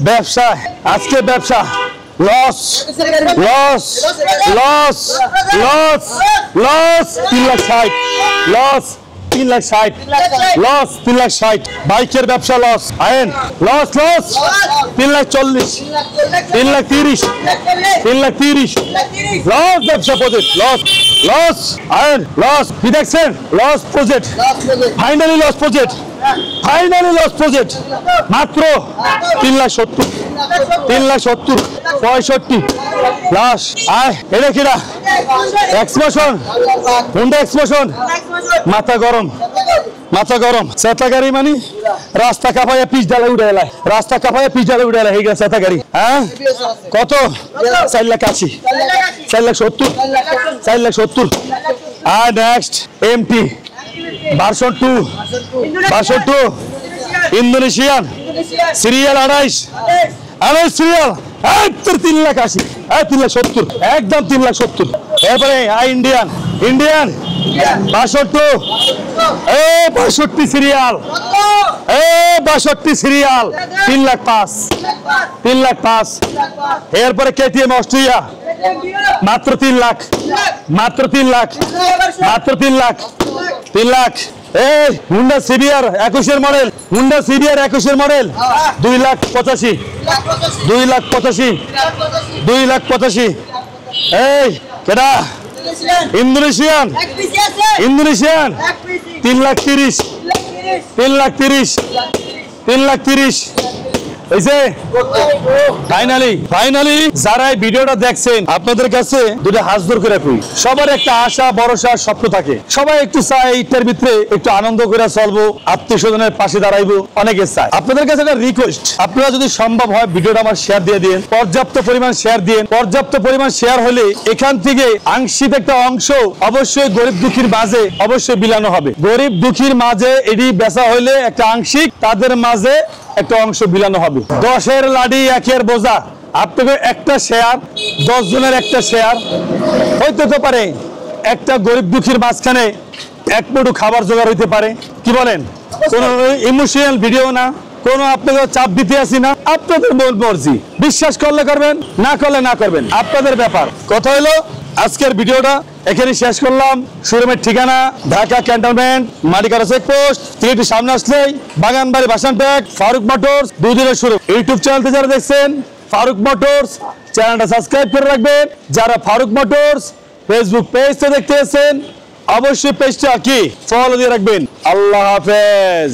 ব্যবসা আজকে ব্যবসা loss loss loss loss loss 3,60,000 loss 3,60,000 loss 3,60,000 বাইকের ব্যবসা লস আইন লস লস 3,40,000 3,30,000 3,30,000 লস ব্যবসা প্রজেক্ট লস লস আইন লস কি দেখছেন loss project finally loss project finally loss project মাত্র 3,70,000 3,70,000 65 লাশ আয় এটা কিরা এক্সপ্রেশন হুন্ডা এক্সপ্রেশন মাথা গরম সেটা গাড়ি মানে রাস্তা কাপাইয়া পিচ ডালে উড়ে এলায় রাস্তা কাপাইয়া পিচ ডালে উড়ে এলায় এই সেটা গাড়ি হ্যাঁ কত 4,80,000 4,70,000 4,70,000 আর next MT version 2 Indonesian serial 28 serial 3,80,000 3,70,000 একদম 3,70,000 এরপরে ইন্ডিয়ান 62 সিরিয়াল 62 সিরিয়াল 3,05,000 এরপরে কেটিএম অস্ট্রিয়া মাত্র 3,00,000 মাত্র 3,00,000 মাত্র 3,00,000 এই Honda CBR 21 model Honda CBR 21 model 2,85,000 2,85,000 এই কেডা ইন্দোনেশিয়ান 3,30,000 এই যে ফাইনালি যারা এই ভিডিওটা দেখছেন আপনাদের কাছে দুটো হাত জোর করে কই সবার একটা আশা ভরসা স্বপ্ন থাকে সবাই একটু চায় এইটার ভিতরে একটু আনন্দ করে চলবো আত্মীয়স্বজনের পাশে দাঁড়াইবো অনেকে চায় আপনাদের কাছে একটা রিকোয়েস্ট আপনারা যদি সম্ভব হয় ভিডিওটা আমার শেয়ার দিয়ে দিন পর্যাপ্ত পরিমাণ শেয়ার হলে এখান থেকে আংশিক একটা অংশ অবশ্যই গরিব দুঃখীর মাঝে অবশ্যই বিলানো হবে গরিব দুঃখীর মাঝে এটি বেচা হইলে একটা আংশিক তাদের মাঝে একটা অংশ বিলানো হবে 10-এর লাডি 1-এর বোঝা আপনাকে একটা শেয়ার 10 জনের একটা শেয়ার হইতে তো পারে একটা গরিব দুঃখীর মাঝখানে এক মুঠো খাবার জোগাড় হইতে পারে কি বলেন কোন ইমোশনাল ভিডিও না কোনো আপনাকে চাপ দিতে আসি না আপনাদের মন মর্জি বিশ্বাস করলে করবেন না করলে না করবেন আপনাদের ব্যাপার কথা হলো আজকের ভিডিওটা এখানে শেষ করলাম শোরুমের ঠিকানা ঢাকা ক্যান্টনমেন্ট মাটিকাটা চেকপোস্ট থিয়েটার সামনে আসলেই বাগানবাড়ি বাসানটেক ফারুক মোটরস দুদিনের শুরু ইউটিউব চ্যানেলতে যারা দেখছেন ফারুক মোটরস চ্যানেলটা সাবস্ক্রাইব করে রাখবেন যারা ফারুক মোটরস ফেসবুক পেজটা দেখতে আছেন অবশ্যই পেজটা কি ফলো দিয়ে রাখবেন আল্লাহ হাফেজ।